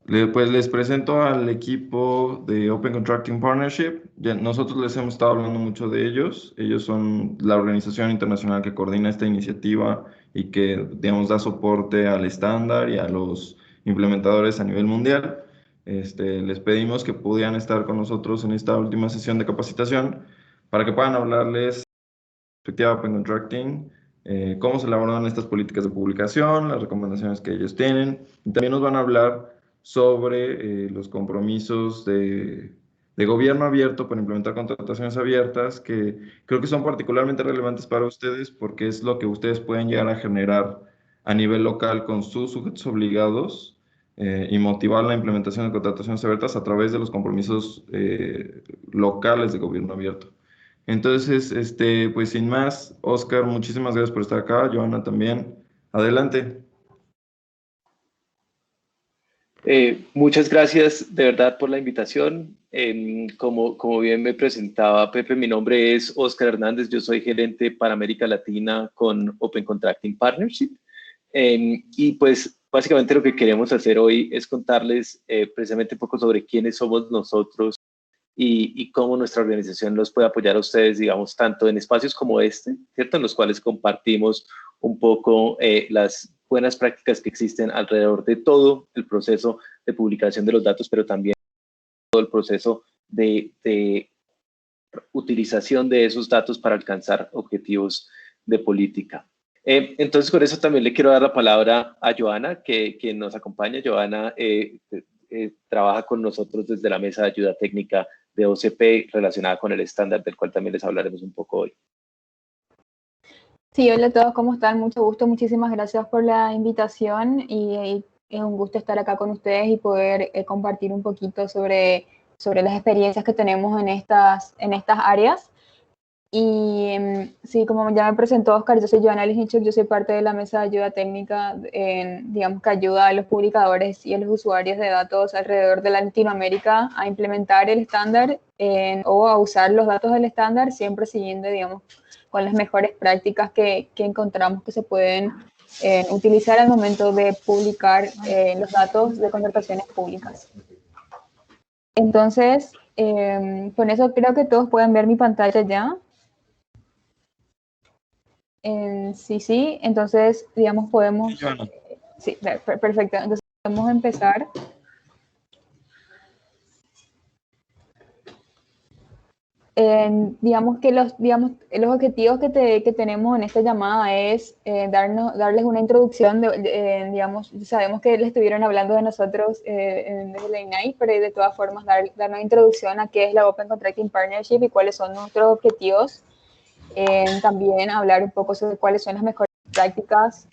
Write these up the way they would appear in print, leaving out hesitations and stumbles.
Pues les presento al equipo de Open Contracting Partnership. Nosotros les hemos estado hablando mucho de ellos. Ellos son la organización internacional que coordina esta iniciativa y que, digamos, da soporte al estándar y a los implementadores a nivel mundial. Les pedimos que pudieran estar con nosotros en esta última sesión de capacitación para que puedan hablarles perspectiva Open Contracting, cómo se elaboran estas políticas de publicación, las recomendaciones que ellos tienen. Y también nos van a hablar sobre los compromisos de gobierno abierto para implementar contrataciones abiertas, que creo que son particularmente relevantes para ustedes porque es lo que ustedes pueden llegar a generar a nivel local con sus sujetos obligados y motivar la implementación de contrataciones abiertas a través de los compromisos locales de gobierno abierto. Entonces, pues sin más, Oscar, muchísimas gracias por estar acá, Joana también. Adelante. Muchas gracias de verdad por la invitación. Como bien me presentaba Pepe, mi nombre es Oscar Hernández, yo soy gerente para América Latina con Open Contracting Partnership. Y pues básicamente lo que queremos hacer hoy es contarles precisamente un poco sobre quiénes somos nosotros y cómo nuestra organización los puede apoyar a ustedes, digamos, tanto en espacios como este, ¿cierto? En los cuales compartimos un poco las buenas prácticas que existen alrededor de todo el proceso de publicación de los datos, pero también todo el proceso de utilización de esos datos para alcanzar objetivos de política. Entonces, con eso también le quiero dar la palabra a Joana, que nos acompaña. Joana trabaja con nosotros desde la mesa de ayuda técnica de OCP relacionada con el estándar, del cual también les hablaremos un poco hoy. Sí, hola a todos, ¿cómo están? Mucho gusto, muchísimas gracias por la invitación y es un gusto estar acá con ustedes y poder compartir un poquito sobre las experiencias que tenemos en estas áreas. Y sí, como ya me presentó Oscar, yo soy Joana Lisnichuk, yo soy parte de la mesa de ayuda técnica, digamos que ayuda a los publicadores y a los usuarios de datos alrededor de Latinoamérica a implementar el estándar o a usar los datos del estándar, siempre siguiendo, digamos, con las mejores prácticas que encontramos que se pueden utilizar al momento de publicar los datos de contrataciones públicas. Entonces, con eso creo que todos pueden ver mi pantalla ya. Sí, entonces, digamos, podemos... Sí, perfecto, entonces podemos empezar. Digamos que los objetivos que tenemos en esta llamada es darles una introducción, digamos, sabemos que les estuvieron hablando de nosotros desde la INAI, pero de todas formas dar una introducción a qué es la Open Contracting Partnership y cuáles son nuestros objetivos. También hablar un poco sobre cuáles son las mejores prácticas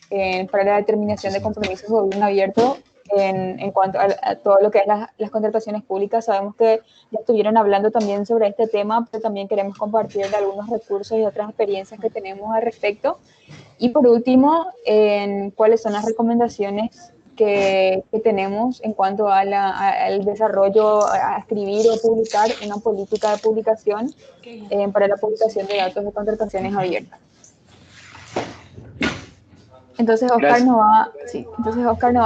para la determinación de compromisos de gobierno abierto en cuanto a todo lo que es las contrataciones públicas. Sabemos que ya estuvieron hablando también sobre este tema, pero también queremos compartir algunos recursos y otras experiencias que tenemos al respecto. Y por último, cuáles son las recomendaciones que tenemos en cuanto al desarrollo, a escribir o publicar una política de publicación para la publicación de datos de contrataciones abiertas. Entonces Oscar nos va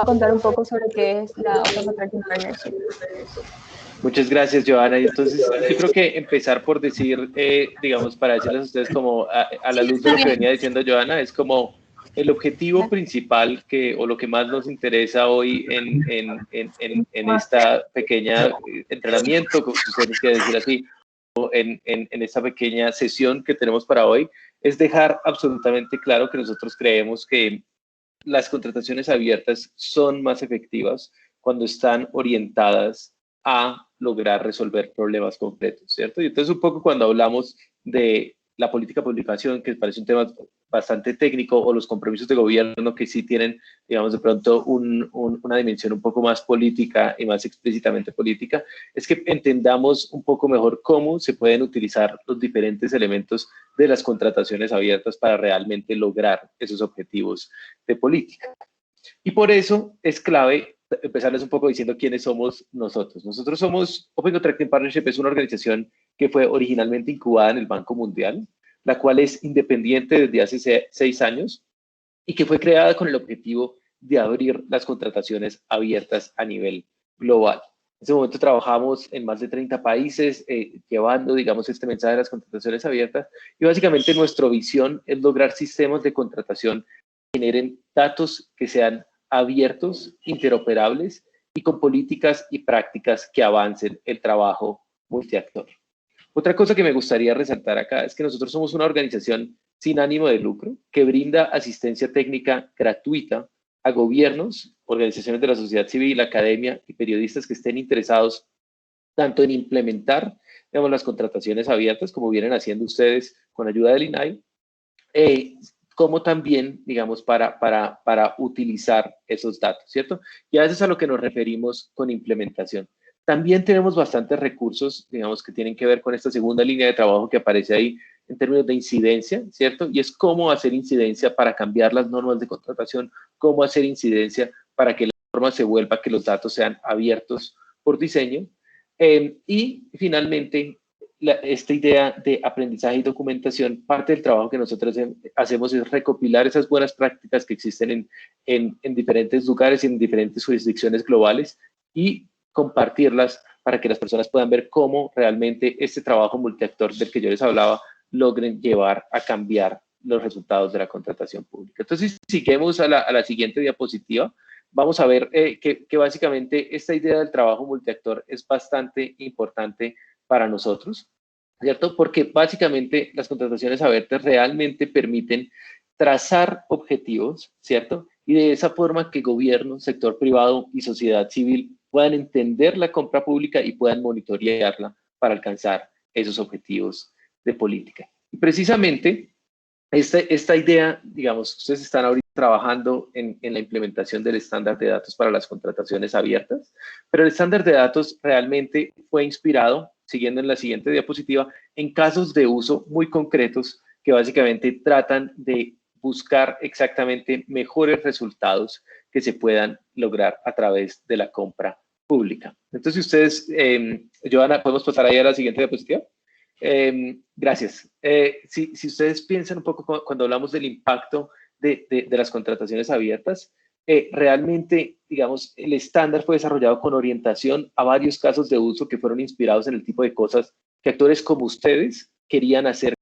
a contar un poco sobre qué es la Open Contracting Partnership. Muchas gracias, Joana. Y entonces, yo creo que empezar por decir, digamos, para decirles a ustedes como a la luz de lo que venía diciendo Joana, es como el objetivo principal o lo que más nos interesa hoy en esta pequeña entrenamiento, como ustedes quieren decir así, o en esta pequeña sesión que tenemos para hoy, es dejar absolutamente claro que nosotros creemos que las contrataciones abiertas son más efectivas cuando están orientadas a lograr resolver problemas concretos, ¿cierto? Y entonces un poco cuando hablamos de la política de publicación, que parece un tema bastante técnico, o los compromisos de gobierno que sí tienen, digamos, de pronto una dimensión un poco más política y más explícitamente política, es que entendamos un poco mejor cómo se pueden utilizar los diferentes elementos de las contrataciones abiertas para realmente lograr esos objetivos de política. Y por eso es clave empezarles un poco diciendo quiénes somos nosotros. Nosotros somos Open Contracting Partnership, es una organización que fue originalmente incubada en el Banco Mundial, la cual es independiente desde hace 6 años y que fue creada con el objetivo de abrir las contrataciones abiertas a nivel global. En ese momento trabajamos en más de 30 países, llevando, digamos, este mensaje de las contrataciones abiertas, y básicamente nuestra visión es lograr sistemas de contratación que generen datos que sean abiertos, interoperables y con políticas y prácticas que avancen el trabajo multiactor. Otra cosa que me gustaría resaltar acá es que nosotros somos una organización sin ánimo de lucro que brinda asistencia técnica gratuita a gobiernos, organizaciones de la sociedad civil, academia y periodistas que estén interesados tanto en implementar, digamos, las contrataciones abiertas, como vienen haciendo ustedes con ayuda del INAI, como también, digamos, para utilizar esos datos, ¿cierto? Y a veces a lo que nos referimos con implementación. También tenemos bastantes recursos, digamos, que tienen que ver con esta segunda línea de trabajo que aparece ahí en términos de incidencia, ¿cierto? Y es cómo hacer incidencia para cambiar las normas de contratación, cómo hacer incidencia para que la norma se vuelva, que los datos sean abiertos por diseño. Y finalmente, esta idea de aprendizaje y documentación, parte del trabajo que nosotros hacemos es recopilar esas buenas prácticas que existen en diferentes lugares y en diferentes jurisdicciones globales y compartirlas para que las personas puedan ver cómo realmente este trabajo multiactor del que yo les hablaba logren llevar a cambiar los resultados de la contratación pública. Entonces, si seguimos a la siguiente diapositiva, vamos a ver que básicamente esta idea del trabajo multiactor es bastante importante para nosotros, ¿cierto? Porque básicamente las contrataciones abiertas realmente permiten trazar objetivos, ¿cierto? Y de esa forma que gobierno, sector privado y sociedad civil puedan entender la compra pública y puedan monitorearla para alcanzar esos objetivos de política. Y precisamente esta idea, digamos, ustedes están ahorita trabajando en la implementación del estándar de datos para las contrataciones abiertas, pero el estándar de datos realmente fue inspirado, siguiendo en la siguiente diapositiva, en casos de uso muy concretos que básicamente tratan de buscar exactamente mejores resultados que se puedan lograr a través de la compra pública. Entonces, ustedes, Joana, ¿podemos pasar ahí a la siguiente diapositiva? Gracias. Si ustedes piensan un poco cuando hablamos del impacto de las contrataciones abiertas, realmente, digamos, el estándar fue desarrollado con orientación a varios casos de uso que fueron inspirados en el tipo de cosas que actores como ustedes querían hacer.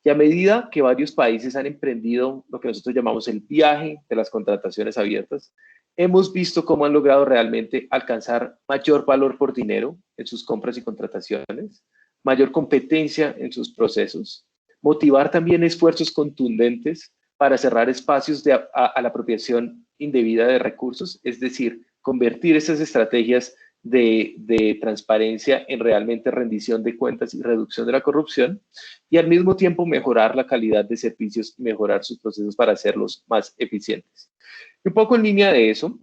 Y a medida que varios países han emprendido lo que nosotros llamamos el viaje de las contrataciones abiertas, hemos visto cómo han logrado realmente alcanzar mayor valor por dinero en sus compras y contrataciones, mayor competencia en sus procesos, motivar también esfuerzos contundentes para cerrar espacios a la apropiación indebida de recursos, es decir, convertir esas estrategias de transparencia en realmente rendición de cuentas y reducción de la corrupción, y al mismo tiempo mejorar la calidad de servicios y mejorar sus procesos para hacerlos más eficientes. Un poco en línea de eso,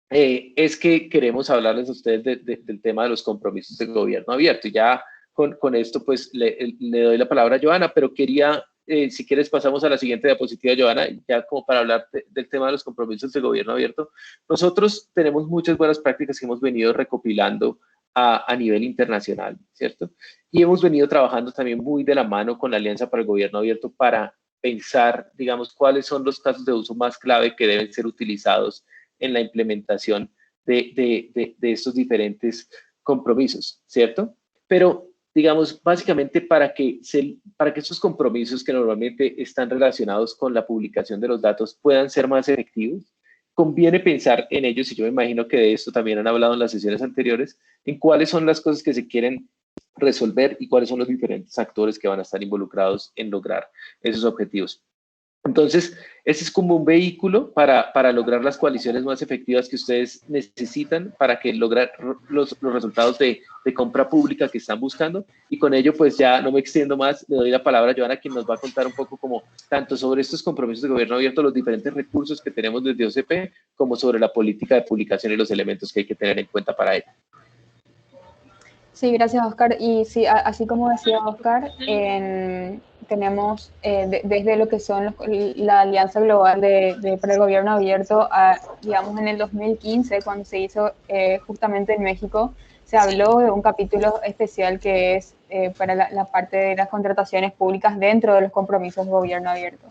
es que queremos hablarles a ustedes del tema de los compromisos de gobierno abierto. Y ya con esto, pues, le doy la palabra a Joana, pero quería, si quieres, pasamos a la siguiente diapositiva, Joana, ya como para hablar del tema de los compromisos de gobierno abierto. Nosotros tenemos muchas buenas prácticas que hemos venido recopilando a nivel internacional, ¿cierto? Y hemos venido trabajando también muy de la mano con la Alianza para el Gobierno Abierto para pensar, digamos, cuáles son los casos de uso más clave que deben ser utilizados en la implementación de estos diferentes compromisos, ¿cierto? Pero, digamos, básicamente para que estos compromisos que normalmente están relacionados con la publicación de los datos puedan ser más efectivos, conviene pensar en ellos, y yo me imagino que de esto también han hablado en las sesiones anteriores, en cuáles son las cosas que se quieren resolver y cuáles son los diferentes actores que van a estar involucrados en lograr esos objetivos. Entonces, este es como un vehículo para lograr las coaliciones más efectivas que ustedes necesitan para que lograr los resultados de compra pública que están buscando. Y con ello, pues ya no me extiendo más, le doy la palabra a Joana, quien nos va a contar un poco como tanto sobre estos compromisos de gobierno abierto, los diferentes recursos que tenemos desde OCP, como sobre la política de publicación y los elementos que hay que tener en cuenta para ello. Sí, gracias, Oscar. Y sí, así como decía Oscar, tenemos desde lo que son la Alianza Global para el Gobierno Abierto, digamos en el 2015, cuando se hizo justamente en México, se habló de un capítulo especial que es para la parte de las contrataciones públicas dentro de los compromisos de Gobierno Abierto.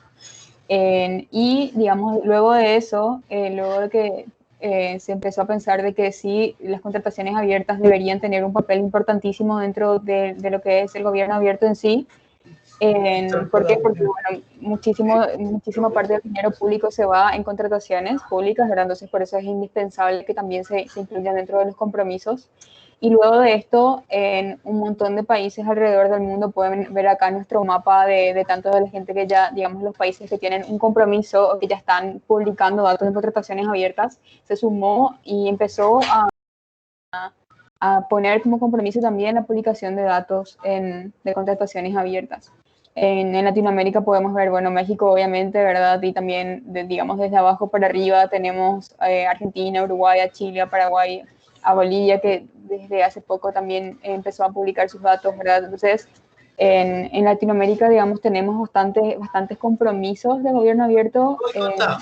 Y, digamos, luego de eso, luego de que se empezó a pensar de que sí, las contrataciones abiertas deberían tener un papel importantísimo dentro de lo que es el gobierno abierto en sí. ¿Por qué? Porque bueno, muchísima parte del dinero público se va en contrataciones públicas, ¿verdad? Entonces por eso es indispensable que también se incluyan dentro de los compromisos. Y luego de esto, en un montón de países alrededor del mundo, pueden ver acá nuestro mapa de tanto de la gente que ya, digamos, los países que tienen un compromiso o que ya están publicando datos de contrataciones abiertas, se sumó y empezó a poner como compromiso también la publicación de datos de contrataciones abiertas. En Latinoamérica podemos ver, bueno, México obviamente, ¿verdad? Y también, digamos, desde abajo para arriba tenemos Argentina, Uruguay, a Chile, a Paraguay, a Bolivia, que desde hace poco también empezó a publicar sus datos, ¿verdad? Entonces, en Latinoamérica, digamos, tenemos bastantes compromisos de gobierno abierto,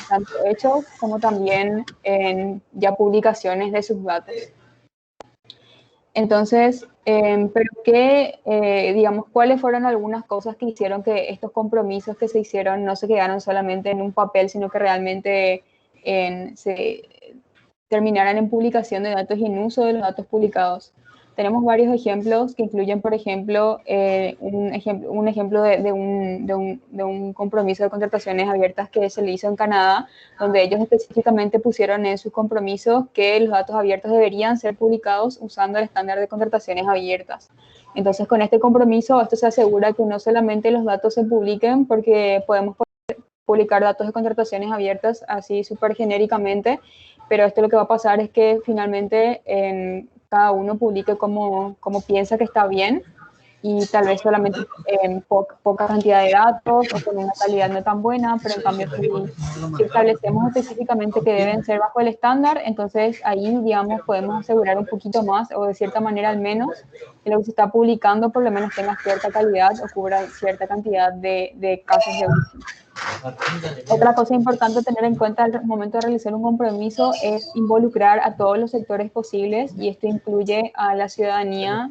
tanto hechos como también ya publicaciones de sus datos. Entonces, pero digamos, ¿cuáles fueron algunas cosas que hicieron que estos compromisos que se hicieron no se quedaron solamente en un papel, sino que realmente se terminaran en publicación de datos y en uso de los datos publicados? Tenemos varios ejemplos que incluyen, por ejemplo, un ejemplo de un compromiso de contrataciones abiertas que se le hizo en Canadá, donde ellos específicamente pusieron en sus compromisos que los datos abiertos deberían ser publicados usando el estándar de contrataciones abiertas. Entonces, con este compromiso, esto se asegura que no solamente los datos se publiquen, porque podemos publicar datos de contrataciones abiertas así súper genéricamente, pero esto lo que va a pasar es que finalmente cada uno publique como piensa que está bien y tal vez solamente poca cantidad de datos o con una calidad no tan buena, pero en cambio si establecemos específicamente que deben ser bajo el estándar, entonces ahí, digamos, podemos asegurar un poquito más o de cierta manera al menos que lo que se está publicando por lo menos tenga cierta calidad o cubra cierta cantidad de casos de uso. Otra cosa importante a tener en cuenta al momento de realizar un compromiso es involucrar a todos los sectores posibles, y esto incluye a la ciudadanía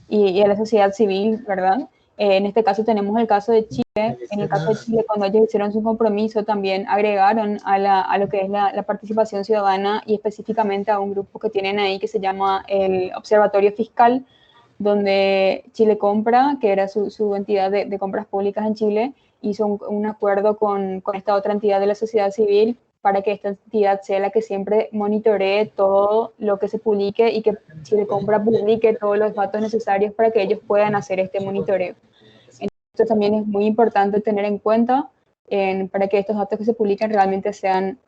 y a la sociedad civil, ¿verdad? En este caso tenemos el caso de Chile. En el caso de Chile, cuando ellos hicieron su compromiso, también agregaron a lo que es la participación ciudadana, y específicamente a un grupo que tienen ahí que se llama el Observatorio Fiscal, donde Chile Compra, que era su entidad de compras públicas en Chile, hizo un acuerdo con esta otra entidad de la sociedad civil para que esta entidad sea la que siempre monitoree todo lo que se publique y que Chile Compra publique todos los datos necesarios para que ellos puedan hacer este monitoreo. Esto también es muy importante tener en cuenta para que estos datos que se publiquen realmente sean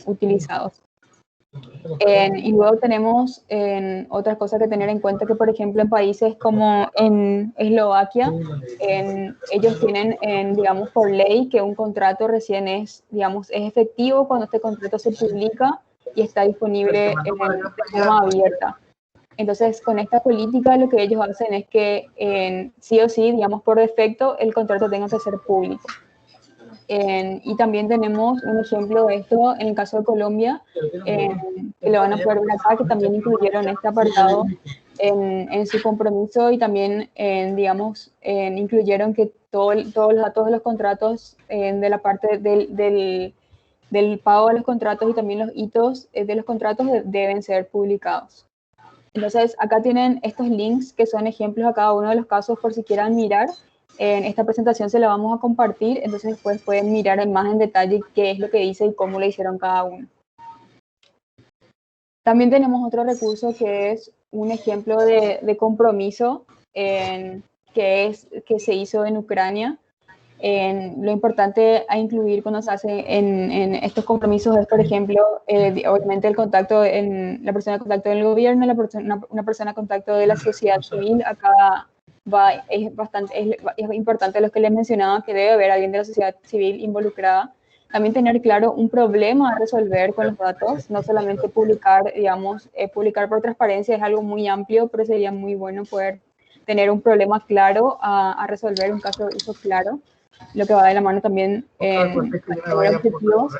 utilizados. Y luego tenemos otras cosas que tener en cuenta, que por ejemplo en países como en Eslovaquia, ellos tienen, digamos, por ley que un contrato recién es efectivo cuando este contrato se publica y está disponible de forma abierta. Entonces, con esta política lo que ellos hacen es que sí o sí, digamos, por defecto, el contrato tenga que ser público. Y también tenemos un ejemplo de esto en el caso de Colombia, que lo van a poder ver acá, que también incluyeron este apartado en su compromiso, y también, digamos, incluyeron que todos los datos de los contratos, de la parte del pago de los contratos y también los hitos de los contratos deben ser publicados. Entonces, acá tienen estos links que son ejemplos a cada uno de los casos por si quieran mirar. En esta presentación se la vamos a compartir, entonces después pueden mirar más en detalle qué es lo que dice y cómo lo hicieron cada uno. También tenemos otro recurso que es un ejemplo de compromiso que se hizo en Ucrania. Lo importante a incluir cuando se hace en estos compromisos es, por ejemplo, obviamente el contacto, la persona de contacto del gobierno, una persona de contacto de la sociedad civil. Acá es importante lo que les mencionaba, que debe haber alguien de la sociedad civil involucrada. También tener claro un problema a resolver con los datos, no solamente publicar, digamos, publicar por transparencia es algo muy amplio, pero sería muy bueno poder tener un problema claro a resolver, un caso de uso claro, lo que va de la mano también tener objetivos.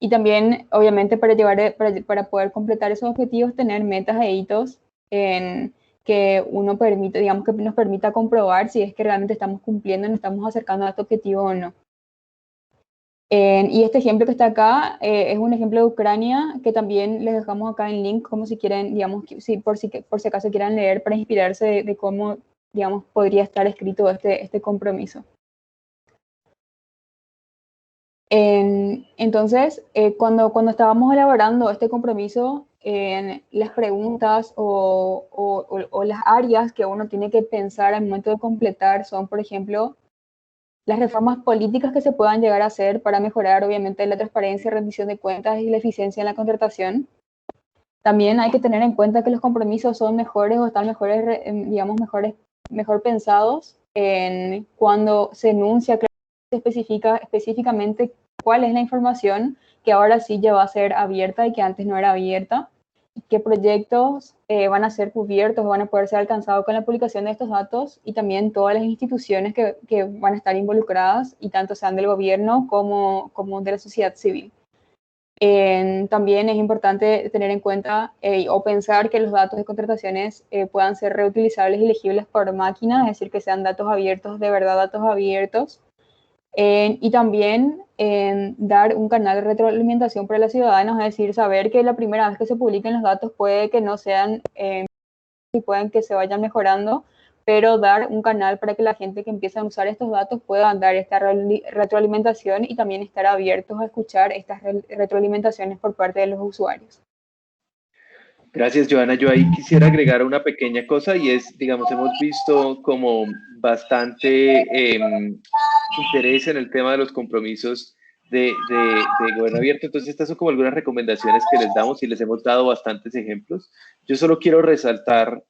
Y también, obviamente, para poder completar esos objetivos, tener metas e hitos que uno permite, digamos, que nos permita comprobar si es que realmente estamos cumpliendo y nos estamos acercando a este objetivo o no. Y este ejemplo que está acá es un ejemplo de Ucrania que también les dejamos acá en link, como si quieren, digamos, por si acaso quieran leer para inspirarse de cómo, digamos, podría estar escrito este compromiso. Entonces, cuando estábamos elaborando este compromiso, las preguntas o las áreas que uno tiene que pensar al momento de completar son, por ejemplo, las reformas políticas que se puedan llegar a hacer para mejorar, obviamente, la transparencia, rendición de cuentas y la eficiencia en la contratación. También hay que tener en cuenta que los compromisos son mejores o están mejores, digamos, mejor pensados cuando se enuncia, se especifica específicamente cuál es la información que ahora sí ya va a ser abierta y que antes no era abierta, qué proyectos van a ser cubiertos o van a poder ser alcanzados con la publicación de estos datos, y también todas las instituciones que van a estar involucradas, y tanto sean del gobierno como de la sociedad civil. También es importante tener en cuenta o pensar que los datos de contrataciones puedan ser reutilizables y legibles por máquina, es decir, que sean datos abiertos, de verdad datos abiertos. Y también dar un canal de retroalimentación para los ciudadanos, es decir, saber que la primera vez que se publiquen los datos puede que no sean y pueden que se vayan mejorando, pero dar un canal para que la gente que empieza a usar estos datos pueda dar esta retroalimentación y también estar abiertos a escuchar estas retroalimentaciones por parte de los usuarios. Gracias, Joana. Yo ahí quisiera agregar una pequeña cosa, y es, digamos, hemos visto como bastante interés en el tema de los compromisos de gobierno abierto. Entonces, estas son como algunas recomendaciones que les damos y les hemos dado bastantes ejemplos. Yo solo quiero resaltar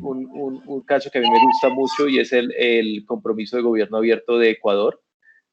un caso que a mí me gusta mucho, y es el compromiso de gobierno abierto de Ecuador.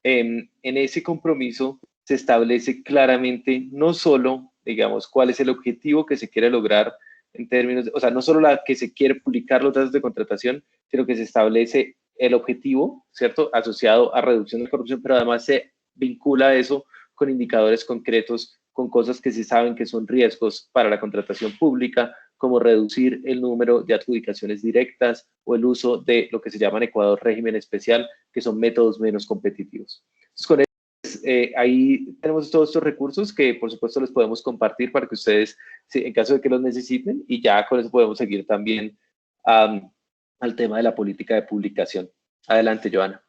En ese compromiso se establece claramente no solo, digamos, cuál es el objetivo que se quiere lograr en términos, o sea, no solo la que se quiere publicar los datos de contratación, sino que se establece el objetivo, ¿cierto?, asociado a reducción de corrupción, pero además se vincula eso con indicadores concretos, con cosas que se saben que son riesgos para la contratación pública, como reducir el número de adjudicaciones directas o el uso de lo que se llama en Ecuador régimen especial, que son métodos menos competitivos. Entonces, con ahí tenemos todos estos recursos que por supuesto les podemos compartir para que ustedes, en caso de que los necesiten, y ya con eso podemos seguir también al tema de la política de publicación. Adelante, Joana.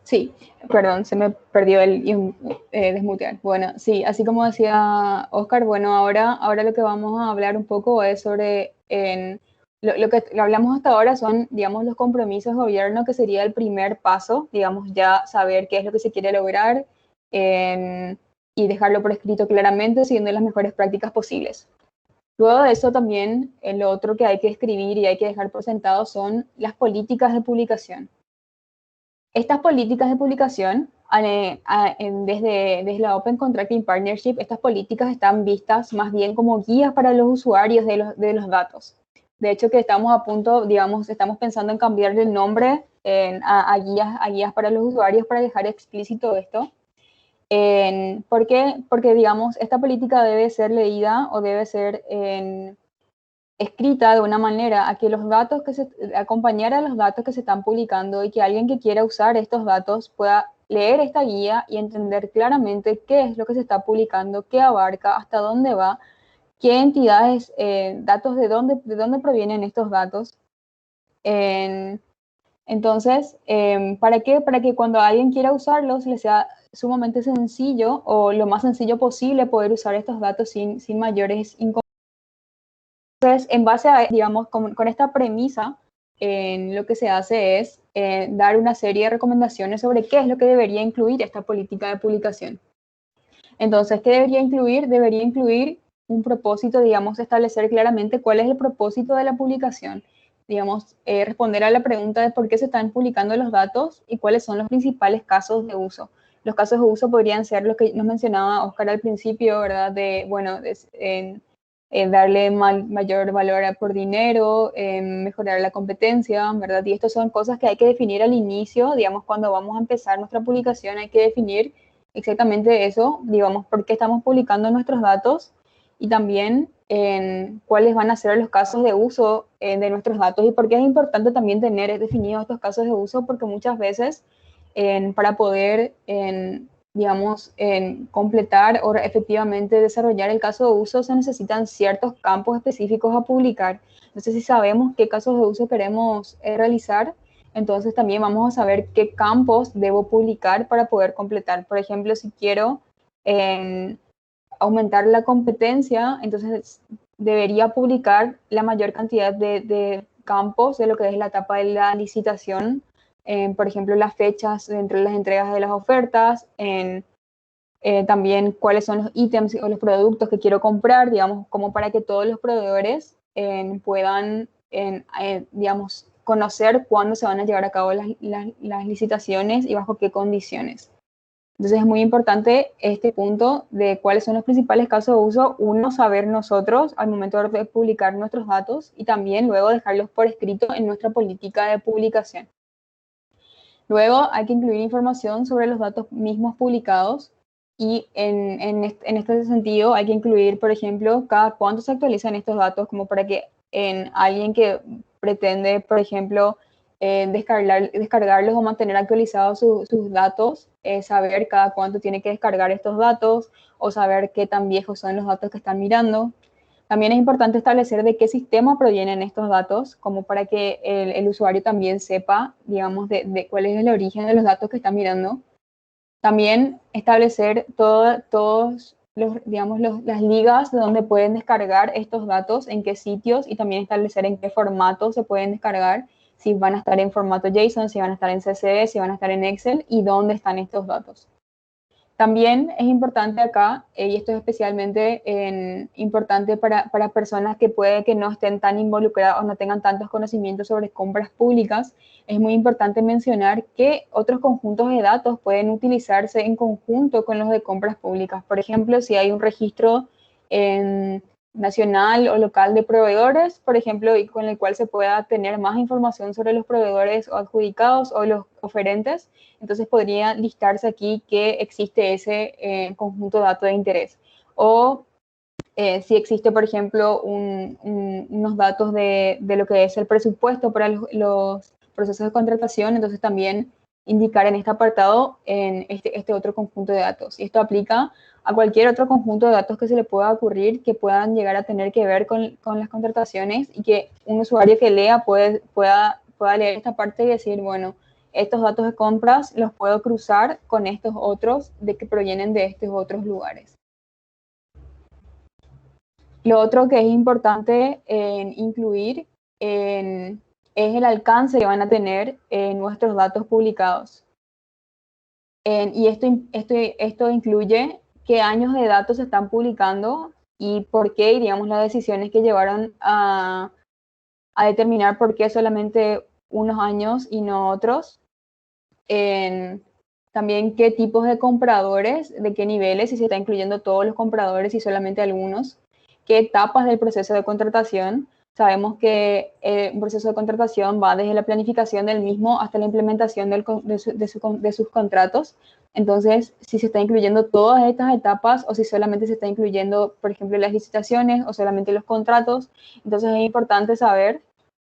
Sí, perdón, se me perdió el desmutear. Bueno, sí, así como decía Oscar, bueno, ahora lo que vamos a hablar un poco es sobre, lo que hablamos hasta ahora son, digamos, los compromisos de gobierno, que sería el primer paso, digamos, ya saber qué es lo que se quiere lograr y dejarlo por escrito claramente, siguiendo las mejores prácticas posibles. Luego de eso también, lo otro que hay que escribir y hay que dejar por sentado son las políticas de publicación. Estas políticas de publicación, desde la Open Contracting Partnership, estas políticas están vistas más bien como guías para los usuarios de los datos. De hecho, que estamos a punto, digamos, estamos pensando en cambiar el nombre a guías para los usuarios, para dejar explícito esto. ¿Por qué? Porque, digamos, esta política debe ser leída o debe ser escrita de una manera a que los datos acompañar a los datos que se están publicando, y que alguien que quiera usar estos datos pueda leer esta guía y entender claramente qué es lo que se está publicando, qué abarca, hasta dónde va, qué entidades, datos, de dónde provienen estos datos. Entonces, ¿para qué? Para que cuando alguien quiera usarlos le sea sumamente sencillo, o lo más sencillo posible, poder usar estos datos sin mayores inconvenientes. Entonces, en base a, digamos, con esta premisa, lo que se hace es dar una serie de recomendaciones sobre qué es lo que debería incluir esta política de publicación. Entonces, ¿qué debería incluir? Debería incluir un propósito, digamos, establecer claramente cuál es el propósito de la publicación. Digamos, responder a la pregunta de por qué se están publicando los datos y cuáles son los principales casos de uso. Los casos de uso podrían ser los que nos mencionaba Oscar al principio, ¿verdad? De, bueno, darle mayor valor por dinero, mejorar la competencia, ¿verdad? Y estas son cosas que hay que definir al inicio, digamos, cuando vamos a empezar nuestra publicación, hay que definir exactamente eso, digamos, por qué estamos publicando nuestros datos y también en cuáles van a ser los casos de uso de nuestros datos y por qué es importante también tener definidos estos casos de uso, porque muchas veces para poder, digamos, completar o efectivamente desarrollar el caso de uso se necesitan ciertos campos específicos a publicar. Entonces, si sabemos qué casos de uso queremos realizar, entonces también vamos a saber qué campos debo publicar para poder completar. Por ejemplo, si quiero aumentar la competencia, entonces debería publicar la mayor cantidad de campos de lo que es la etapa de la licitación, por ejemplo, las fechas entre las entregas de las ofertas, también cuáles son los ítems o los productos que quiero comprar, digamos, como para que todos los proveedores puedan, digamos, conocer cuándo se van a llevar a cabo las licitaciones y bajo qué condiciones. Entonces es muy importante este punto de cuáles son los principales casos de uso, uno, saber nosotros al momento de publicar nuestros datos y también luego dejarlos por escrito en nuestra política de publicación. Luego hay que incluir información sobre los datos mismos publicados y en este sentido hay que incluir, por ejemplo, cada cuánto se actualizan estos datos, como para que alguien que pretende, por ejemplo, descargarlos o mantener actualizados sus datos, saber cada cuánto tiene que descargar estos datos o saber qué tan viejos son los datos que están mirando. También es importante establecer de qué sistema provienen estos datos, como para que el usuario también sepa, digamos, de cuál es el origen de los datos que está mirando. También establecer todos digamos, las ligas de donde pueden descargar estos datos, en qué sitios, y también establecer en qué formato se pueden descargar, si van a estar en formato JSON, si van a estar en CSV, si van a estar en Excel, y dónde están estos datos. También es importante acá, y esto es especialmente importante para personas que puede que no estén tan involucradas o no tengan tantos conocimientos sobre compras públicas, es muy importante mencionar que otros conjuntos de datos pueden utilizarse en conjunto con los de compras públicas. Por ejemplo, si hay un registro nacional o local de proveedores, por ejemplo, y con el cual se pueda tener más información sobre los proveedores o adjudicados o los oferentes, entonces podría listarse aquí que existe ese conjunto de datos de interés. O si existe, por ejemplo, unos datos de lo que es el presupuesto para los procesos de contratación, entonces también indicar en este apartado en este otro conjunto de datos. Y esto aplica a cualquier otro conjunto de datos que se le pueda ocurrir, que puedan llegar a tener que ver con las contrataciones y que un usuario que lea pueda leer esta parte y decir, bueno, estos datos de compras los puedo cruzar con estos otros de que provienen de estos otros lugares. Lo otro que es importante incluir es el alcance que van a tener nuestros datos publicados. Y esto incluye qué años de datos se están publicando y por qué, digamos, las decisiones que llevaron a determinar por qué solamente unos años y no otros. También qué tipos de compradores, de qué niveles, si se está incluyendo todos los compradores y solamente algunos, qué etapas del proceso de contratación. Sabemos que el proceso de contratación va desde la planificación del mismo hasta la implementación de sus contratos. Entonces, si se está incluyendo todas estas etapas o si solamente se está incluyendo, por ejemplo, las licitaciones o solamente los contratos. Entonces, es importante saber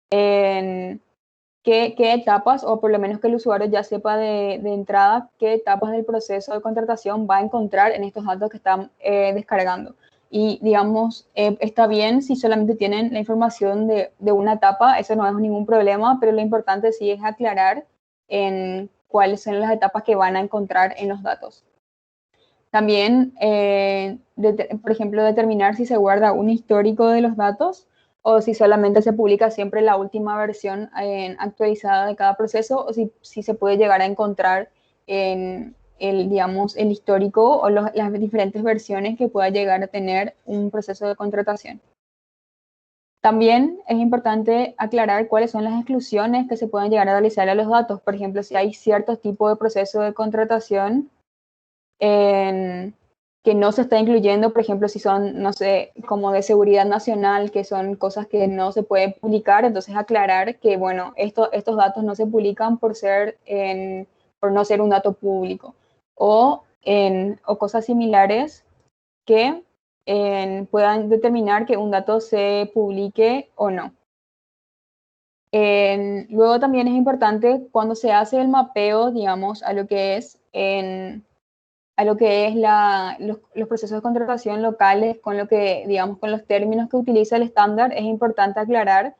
qué etapas, o por lo menos que el usuario ya sepa de entrada qué etapas del proceso de contratación va a encontrar en estos datos que están descargando. Y, digamos, está bien si solamente tienen la información de una etapa, eso no es ningún problema, pero lo importante sí es aclarar en cuáles son las etapas que van a encontrar en los datos. También, por ejemplo, determinar si se guarda un histórico de los datos o si solamente se publica siempre la última versión actualizada de cada proceso, o si se puede llegar a encontrar digamos, el histórico o las diferentes versiones que pueda llegar a tener un proceso de contratación. También es importante aclarar cuáles son las exclusiones que se pueden llegar a realizar a los datos. Por ejemplo, si hay ciertos tipos de proceso de contratación que no se está incluyendo, por ejemplo, si son, no sé, como de seguridad nacional, que son cosas que no se pueden publicar, entonces aclarar que, bueno, estos datos no se publican por no ser un dato público. O o cosas similares que puedan determinar que un dato se publique o no. Luego también es importante cuando se hace el mapeo, digamos, a lo que es, los procesos de contratación locales con lo que, digamos, con los términos que utiliza el estándar, es importante aclarar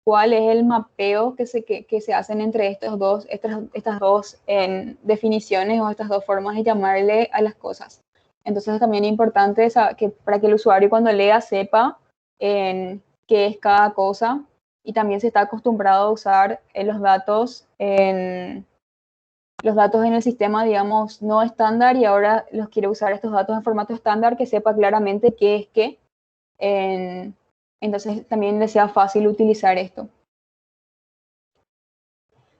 cuál es el mapeo que se hacen entre estas dos definiciones o estas dos formas de llamarle a las cosas. Entonces también es importante para que el usuario cuando lea sepa qué es cada cosa, y también se está acostumbrado a usar los datos en el sistema, digamos, no estándar, y ahora los quiere usar estos datos en formato estándar, que sepa claramente qué es qué. Entonces también le sea fácil utilizar esto.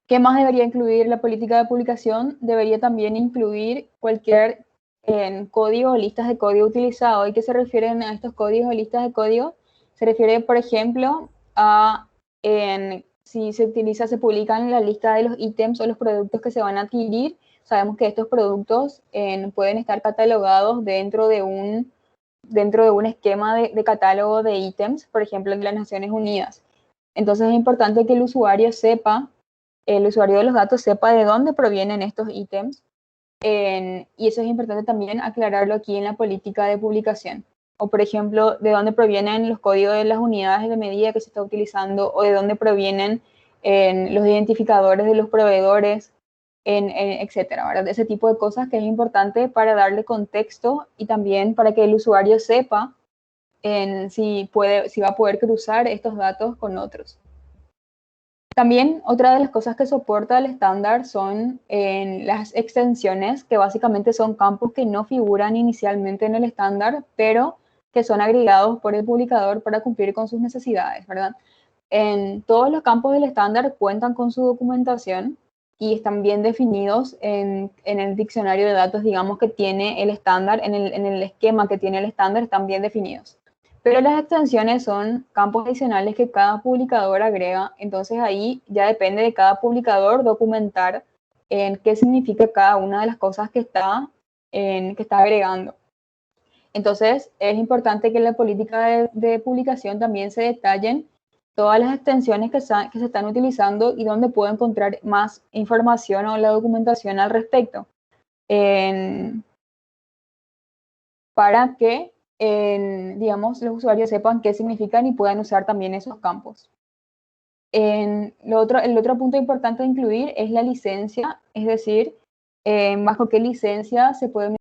¿Qué más debería incluir la política de publicación? Debería también incluir cualquier código o listas de código utilizado. ¿Y qué se refieren a estos códigos o listas de código? Se refiere, por ejemplo, a si se publican la lista de los ítems o los productos que se van a adquirir. Sabemos que estos productos pueden estar catalogados dentro de un esquema de catálogo de ítems, por ejemplo, de las Naciones Unidas. Entonces es importante que el usuario de los datos sepa de dónde provienen estos ítems, y eso es importante también aclararlo aquí en la política de publicación. O, por ejemplo, de dónde provienen los códigos de las unidades de medida que se está utilizando, o de dónde provienen los identificadores de los proveedores, etcétera, ¿verdad? Ese tipo de cosas que es importante para darle contexto y también para que el usuario sepa si va a poder cruzar estos datos con otros. También otra de las cosas que soporta el estándar son las extensiones, que básicamente son campos que no figuran inicialmente en el estándar, pero que son agregados por el publicador para cumplir con sus necesidades, ¿verdad? En todos los campos del estándar cuentan con su documentación y están bien definidos en el diccionario de datos, digamos, que tiene el estándar, en el esquema que tiene el estándar, están bien definidos. Pero las extensiones son campos adicionales que cada publicador agrega, entonces ahí ya depende de cada publicador documentar qué significa cada una de las cosas que está agregando. Entonces es importante que en la política de publicación también se detallen todas las extensiones que se están utilizando y dónde puedo encontrar más información o la documentación al respecto, para que digamos, los usuarios sepan qué significan y puedan usar también esos campos. El otro punto importante de incluir es la licencia, es decir, bajo qué licencia se puede.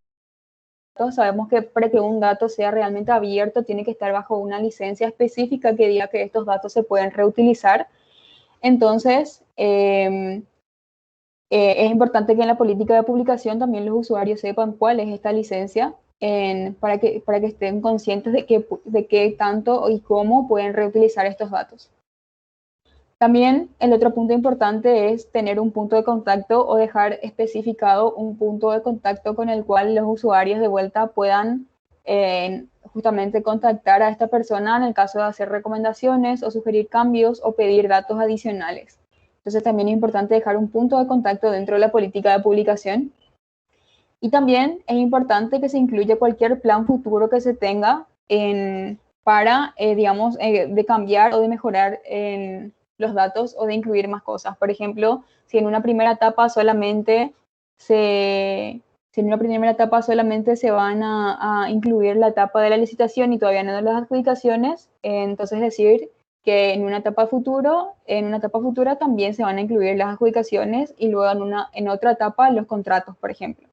Sabemos que para que un dato sea realmente abierto tiene que estar bajo una licencia específica que diga que estos datos se pueden reutilizar. Entonces, es importante que en la política de publicación también los usuarios sepan cuál es esta licencia, para que estén conscientes de qué tanto y cómo pueden reutilizar estos datos. También el otro punto importante es tener un punto de contacto o dejar especificado un punto de contacto con el cual los usuarios de vuelta puedan justamente contactar a esta persona en el caso de hacer recomendaciones o sugerir cambios o pedir datos adicionales. Entonces también es importante dejar un punto de contacto dentro de la política de publicación. Y también es importante que se incluya cualquier plan futuro que se tenga para, digamos, de cambiar o de mejorar los datos o de incluir más cosas. Por ejemplo, si en una primera etapa solamente se van a incluir la etapa de la licitación y todavía no de las adjudicaciones, entonces decir que en una etapa futura también se van a incluir las adjudicaciones y luego en otra etapa los contratos, por ejemplo.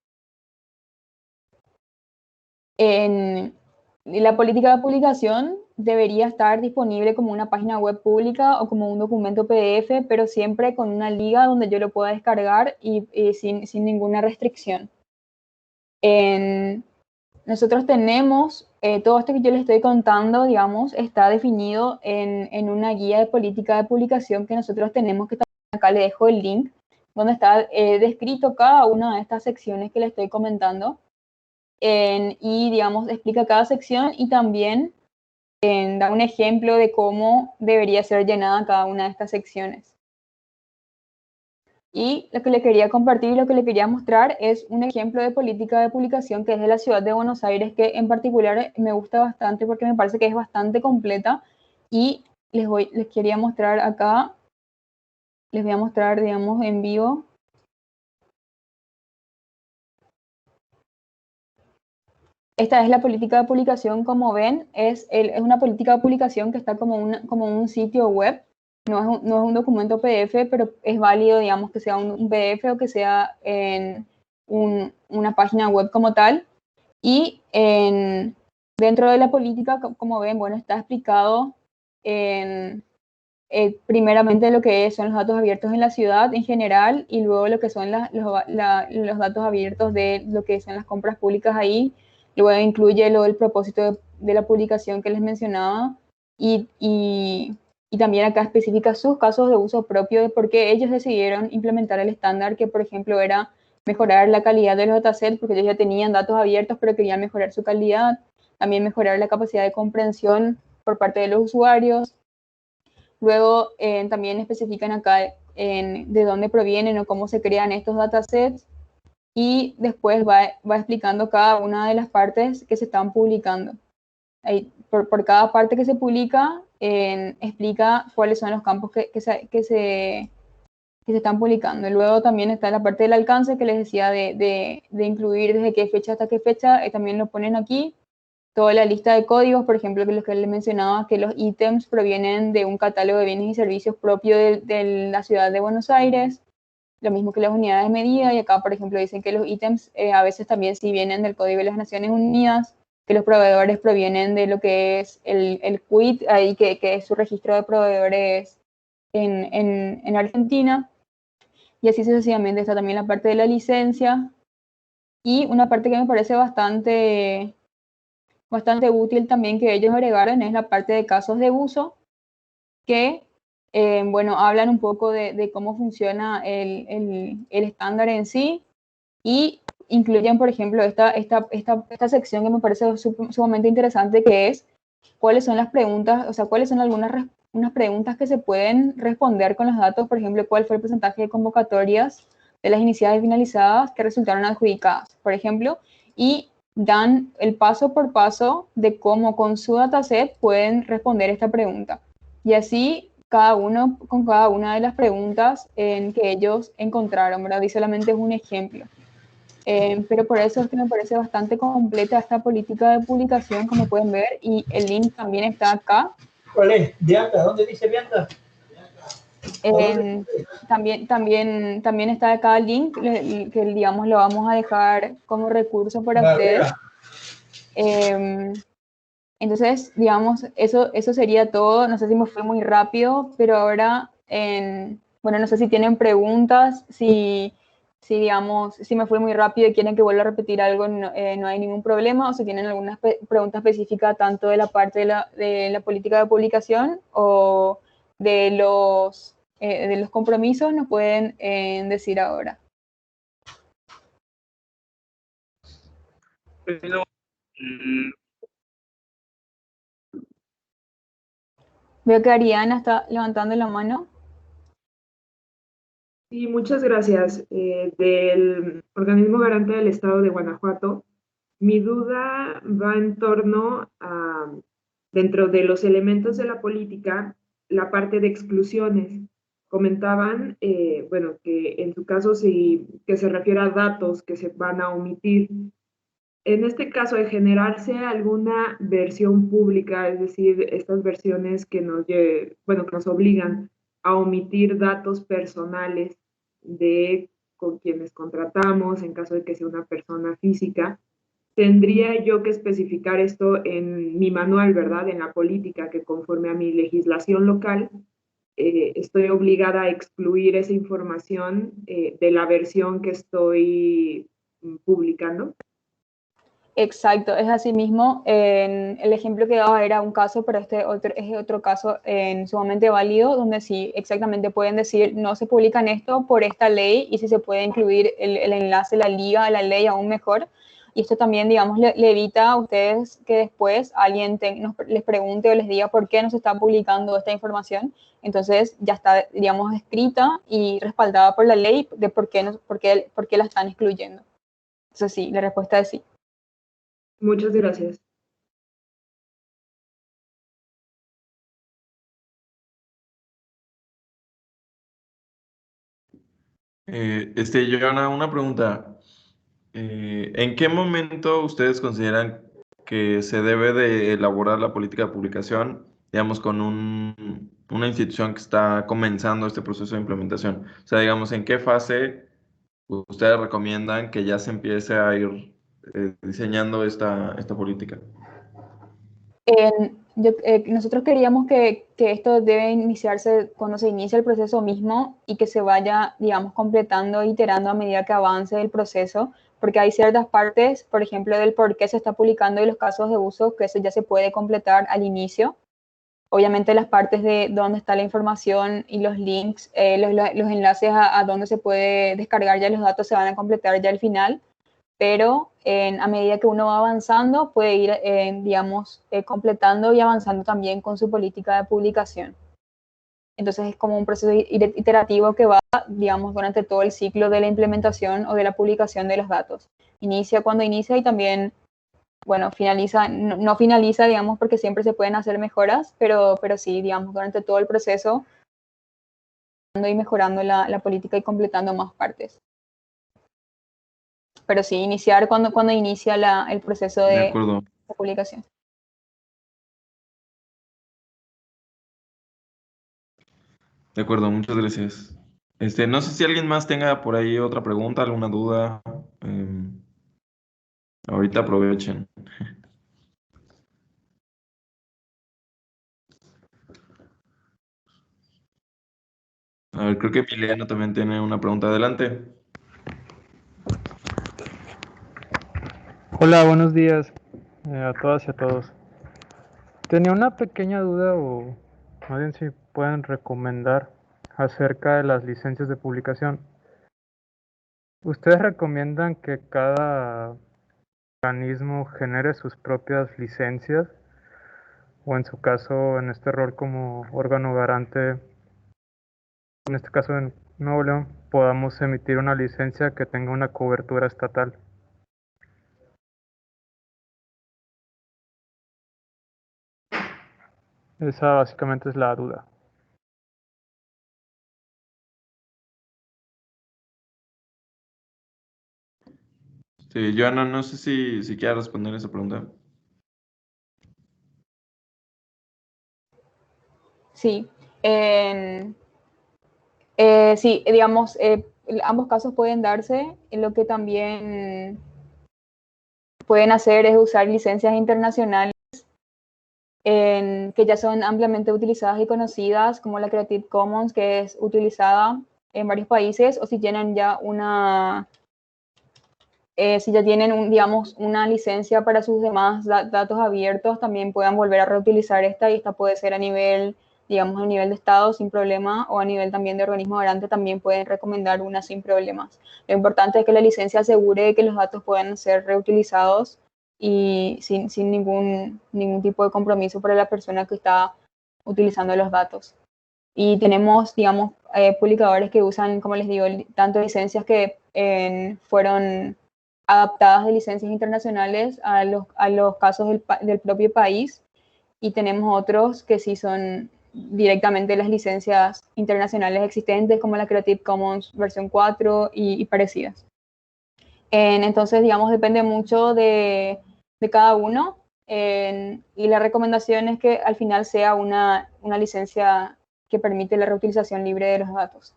La política de publicación debería estar disponible como una página web pública o como un documento PDF, pero siempre con una liga donde yo lo pueda descargar y sin ninguna restricción. Nosotros tenemos, todo esto que yo les estoy contando, digamos, está definido en una guía de política de publicación que nosotros tenemos, que también acá le dejo el link, donde está descrito cada una de estas secciones que les estoy comentando. Y, digamos, explica cada sección y también da un ejemplo de cómo debería ser llenada cada una de estas secciones. Y lo que le quería compartir y lo que le quería mostrar es un ejemplo de política de publicación que es de la ciudad de Buenos Aires, que en particular me gusta bastante porque me parece que es bastante completa. Y les quería mostrar acá, les voy a mostrar, digamos, en vivo. Esta es la política de publicación, como ven, es una política de publicación que está como un sitio web. No es un documento PDF, pero es válido, digamos, que sea un PDF o que sea en una página web como tal. Y dentro de la política, como ven, bueno, está explicado primeramente lo que son los datos abiertos en la ciudad en general y luego lo que son los datos abiertos de lo que son las compras públicas ahí. Luego incluye el propósito de la publicación que les mencionaba y también acá especifica sus casos de uso propio de por qué ellos decidieron implementar el estándar, que por ejemplo era mejorar la calidad de los datasets, porque ellos ya tenían datos abiertos, pero querían mejorar su calidad, también mejorar la capacidad de comprensión por parte de los usuarios. Luego también especifican acá de dónde provienen o cómo se crean estos datasets y después va explicando cada una de las partes que se están publicando. Ahí, por cada parte que se publica, explica cuáles son los campos que se están publicando. Luego también está la parte del alcance que les decía de incluir desde qué fecha hasta qué fecha, también lo ponen aquí. Toda la lista de códigos, por ejemplo, que lo que les mencionaba, que los ítems provienen de un catálogo de bienes y servicios propio de la ciudad de Buenos Aires, lo mismo que las unidades de medida, y acá, por ejemplo, dicen que los ítems a veces también sí vienen del Código de las Naciones Unidas, que los proveedores provienen de lo que es el CUIT, ahí que es su registro de proveedores en Argentina, y así sucesivamente. Está también la parte de la licencia, y una parte que me parece bastante útil también que ellos agregaron es la parte de casos de uso, que, bueno, hablan un poco de cómo funciona el estándar en sí y incluyen, por ejemplo, esta sección que me parece sumamente interesante, que es cuáles son las preguntas, o sea, cuáles son unas preguntas que se pueden responder con los datos, por ejemplo, cuál fue el porcentaje de convocatorias de las iniciadas y finalizadas que resultaron adjudicadas, por ejemplo, y dan el paso por paso de cómo con su dataset pueden responder esta pregunta. Y así con cada una de las preguntas que ellos encontraron, ¿verdad? Y solamente es un ejemplo. Pero por eso es que me parece bastante completa esta política de publicación, como pueden ver, y el link también está acá. ¿Cuál es? Bianca, ¿dónde dice Bianca? También está acá el link, que digamos lo vamos a dejar como recurso para ustedes. Entonces, digamos, eso sería todo. No sé si me fue muy rápido, pero ahora, bueno, no sé si tienen preguntas, digamos, si me fue muy rápido y quieren que vuelva a repetir algo, no hay ningún problema, o si tienen alguna pregunta específica tanto de la parte de la política de publicación o de los compromisos, nos pueden decir ahora. Veo que Ariana está levantando la mano. Sí, muchas gracias. Del Organismo Garante del Estado de Guanajuato, mi duda va en torno a, dentro de los elementos de la política, la parte de exclusiones. Comentaban, bueno, que en su caso que se refiere a datos que se van a omitir. En este caso, de generarse alguna versión pública, es decir, estas versiones que que nos obligan a omitir datos personales de con quienes contratamos, en caso de que sea una persona física, tendría yo que especificar esto en mi manual, ¿verdad? En la política, que conforme a mi legislación local, estoy obligada a excluir esa información de la versión que estoy publicando. Exacto, es así mismo. El ejemplo que daba era un caso, pero es otro caso sumamente válido, donde sí exactamente pueden decir no se publican esto por esta ley, y si se puede incluir el enlace, la liga a la ley, aún mejor. y esto también, digamos, le evita a ustedes que después alguien les pregunte o les diga por qué no se está publicando esta información. Entonces ya está, digamos, escrita y respaldada por la ley de por qué, por qué la están excluyendo. Eso sí, la respuesta es sí. Muchas gracias. Joana, una pregunta. ¿En qué momento ustedes consideran que se debe de elaborar la política de publicación, digamos, con una institución que está comenzando este proceso de implementación? O sea, digamos, ¿en qué fase ustedes recomiendan que ya se empiece a ir diseñando esta política? Nosotros queríamos que esto debe iniciarse cuando se inicia el proceso mismo y que se vaya, digamos, completando, iterando a medida que avance el proceso, porque hay ciertas partes, por ejemplo, del por qué se está publicando y los casos de uso, que eso ya se puede completar al inicio. Obviamente las partes de dónde está la información y los links, los enlaces a dónde se puede descargar ya los datos se van a completar ya al final, pero a medida que uno va avanzando puede ir, digamos, completando y avanzando también con su política de publicación. Entonces es como un proceso iterativo que va, digamos, durante todo el ciclo de la implementación o de la publicación de los datos. Inicia cuando inicia y también, bueno, finaliza, no finaliza, digamos, porque siempre se pueden hacer mejoras, pero sí, digamos, durante todo el proceso y mejorando la política y completando más partes. Pero sí, iniciar cuando inicia el proceso De de acuerdo, publicación. de acuerdo, muchas gracias. No sé si alguien más tenga por ahí otra pregunta, alguna duda. Ahorita aprovechen. A ver, creo que Emiliano también tiene una pregunta. Adelante. Hola, buenos días a todas y a todos. Tenía una pequeña duda o más bien si pueden recomendar acerca de las licencias de publicación. ¿Ustedes recomiendan que cada organismo genere sus propias licencias o en su caso, en este rol como órgano garante, en este caso en Nuevo León, podamos emitir una licencia que tenga una cobertura estatal? Esa básicamente es la duda. Joana, no sé si quieres responder esa pregunta. Sí. Sí, digamos, ambos casos pueden darse. Lo que también pueden hacer es usar licencias internacionales que ya son ampliamente utilizadas y conocidas, como la Creative Commons, que es utilizada en varios países, o si tienen ya si ya tienen, digamos, una licencia para sus demás datos abiertos, también puedan volver a reutilizar esta, y esta puede ser a nivel, digamos, a nivel de Estado sin problema, o a nivel también de organismo garante también pueden recomendar una sin problemas. Lo importante es que la licencia asegure que los datos puedan ser reutilizados y sin ningún tipo de compromiso para la persona que está utilizando los datos. Y tenemos, digamos, publicadores que usan, como les digo, tanto licencias que fueron adaptadas de licencias internacionales a los casos del propio país, y tenemos otros que sí son directamente las licencias internacionales existentes, como la Creative Commons versión 4 y parecidas. Entonces, digamos, depende mucho de cada uno, y la recomendación es que al final sea una licencia que permite la reutilización libre de los datos.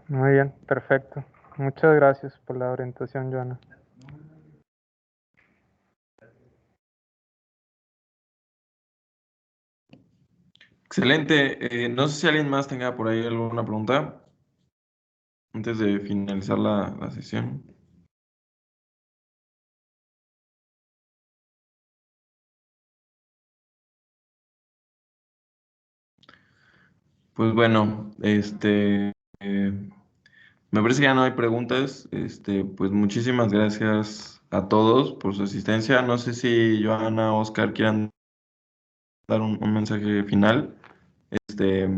Muy bien, perfecto. Muchas gracias por la orientación, Joana. Excelente. No sé si alguien más tenga por ahí alguna pregunta antes de finalizar la sesión. Pues bueno, eh, Me parece que ya no hay preguntas. Pues muchísimas gracias a todos por su asistencia. No sé si Joana, Oscar quieran dar un mensaje final. Este,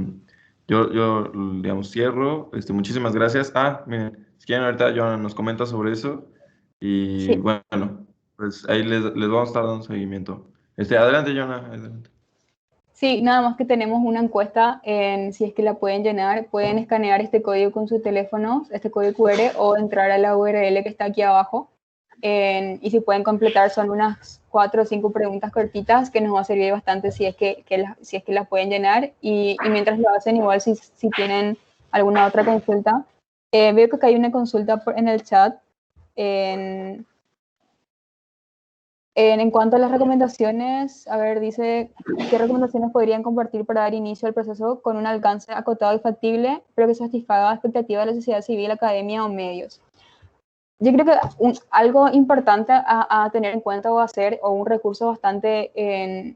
yo, digamos, cierro. Muchísimas gracias. Miren, si quieren ahorita Joana nos comenta sobre eso. Y Sí. bueno, pues ahí les vamos a estar dando seguimiento. Adelante, Joana, adelante. Sí, nada más que tenemos una encuesta, si es que la pueden llenar, pueden escanear este código con su teléfono, este código QR, o entrar a la URL que está aquí abajo. Y si pueden completar, son unas 4 o 5 preguntas cortitas que nos va a servir bastante si es que las pueden llenar. Y mientras lo hacen, igual si tienen alguna otra consulta. Veo que acá hay una consulta en el chat. En cuanto a las recomendaciones, a ver, dice, ¿qué recomendaciones podrían compartir para dar inicio al proceso con un alcance acotado y factible, pero que satisfaga la expectativa de la sociedad civil, academia o medios? Yo creo que algo importante a tener en cuenta o hacer, o un recurso bastante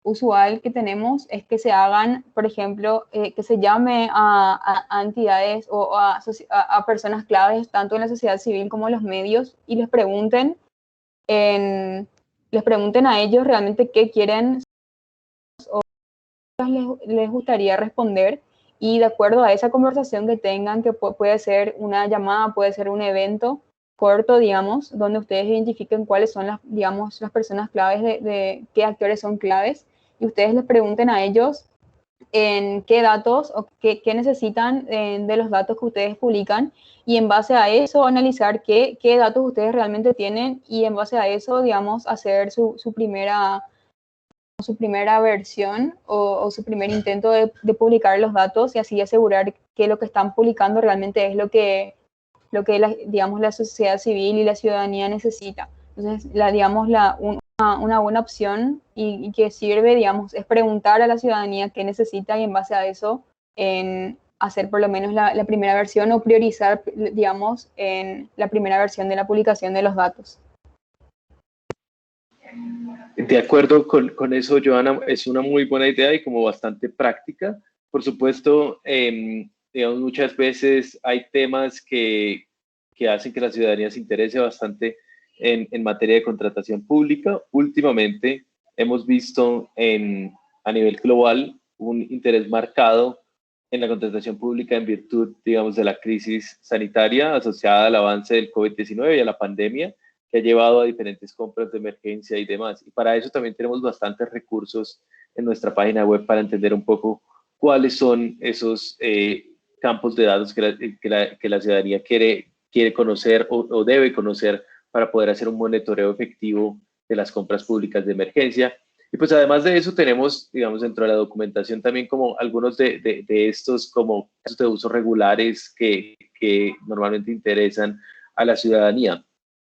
usual que tenemos, es que se hagan, por ejemplo, que se llame a entidades o a personas claves, tanto en la sociedad civil como en los medios, y les pregunten a ellos realmente qué quieren o les gustaría responder, y de acuerdo a esa conversación que tengan, que puede ser una llamada, puede ser un evento corto, digamos, donde ustedes identifiquen cuáles son digamos, las personas claves de qué actores son claves, y ustedes les pregunten a ellos en qué datos o qué necesitan de los datos que ustedes publican, y en base a eso analizar qué datos ustedes realmente tienen, y en base a eso, digamos, hacer su primera versión o su primer intento de publicar los datos, y así asegurar que lo que están publicando realmente es lo que digamos, la sociedad civil y la ciudadanía necesita. Entonces, digamos, una buena opción y que sirve, digamos, es preguntar a la ciudadanía qué necesita, y en base a eso hacer por lo menos la primera versión, o priorizar, digamos, en la primera versión de la publicación de los datos. De acuerdo con eso, Joana, es una muy buena idea y como bastante práctica. Por supuesto, digamos, muchas veces hay temas que hacen que la ciudadanía se interese bastante en materia de contratación pública. Últimamente hemos visto a nivel global un interés marcado en la contratación pública en virtud, digamos, de la crisis sanitaria asociada al avance del COVID-19 y a la pandemia, que ha llevado a diferentes compras de emergencia y demás. Y para eso también tenemos bastantes recursos en nuestra página web para entender un poco cuáles son esos campos de datos que la ciudadanía quiere conocer o debe conocer para poder hacer un monitoreo efectivo de las compras públicas de emergencia. Y pues además de eso tenemos, digamos, dentro de la documentación también como algunos de estos como casos de uso regulares que normalmente interesan a la ciudadanía.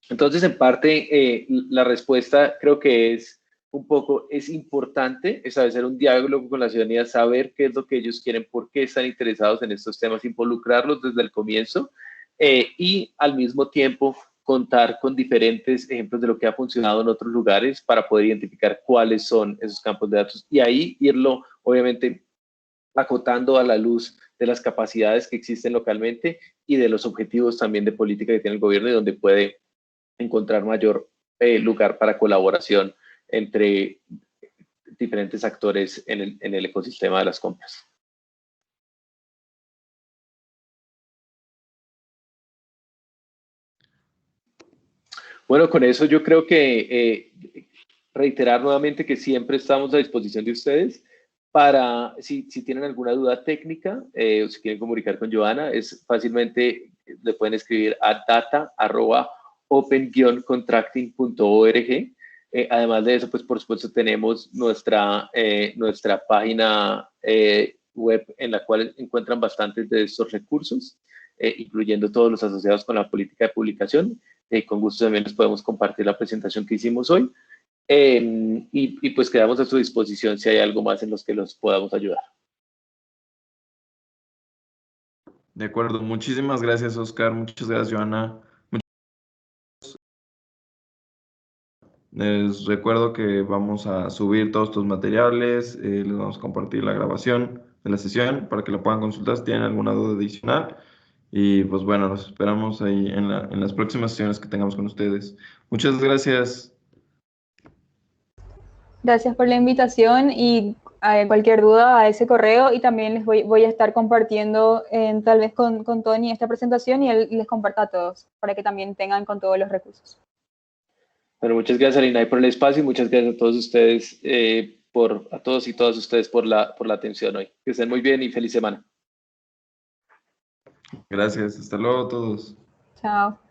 Entonces, en parte, la respuesta creo que es un poco, es importante establecer un diálogo con la ciudadanía, saber qué es lo que ellos quieren, por qué están interesados en estos temas, involucrarlos desde el comienzo, y al mismo tiempo contar con diferentes ejemplos de lo que ha funcionado en otros lugares para poder identificar cuáles son esos campos de datos, y ahí irlo, obviamente, acotando a la luz de las capacidades que existen localmente y de los objetivos también de política que tiene el gobierno, y donde puede encontrar mayor lugar para colaboración entre diferentes actores en el ecosistema de las compras. Bueno, con eso yo creo que reiterar nuevamente que siempre estamos a disposición de ustedes para, si tienen alguna duda técnica o si quieren comunicar con Joana, es fácilmente, le pueden escribir a data@open-contracting.org. Además de eso, pues por supuesto tenemos nuestra página web en la cual encuentran bastantes de estos recursos, incluyendo todos los asociados con la política de publicación. Con gusto también les podemos compartir la presentación que hicimos hoy. Y pues quedamos a su disposición si hay algo más en los que los podamos ayudar. De acuerdo, muchísimas gracias, Oscar, muchas gracias, Joana. Les recuerdo que vamos a subir todos estos materiales, les vamos a compartir la grabación de la sesión para que la puedan consultar si tienen alguna duda adicional. Y pues bueno, los esperamos ahí en las próximas sesiones que tengamos con ustedes. Muchas gracias. Gracias por la invitación y cualquier duda a ese correo, y también voy a estar compartiendo tal vez con Tony esta presentación, y él les comparta a todos para que también tengan con todos los recursos. Bueno, muchas gracias al INAI por el espacio y muchas gracias a todos ustedes, a todos y todas ustedes por la atención hoy. Que estén muy bien y feliz semana. Gracias. Hasta luego a todos. Chao.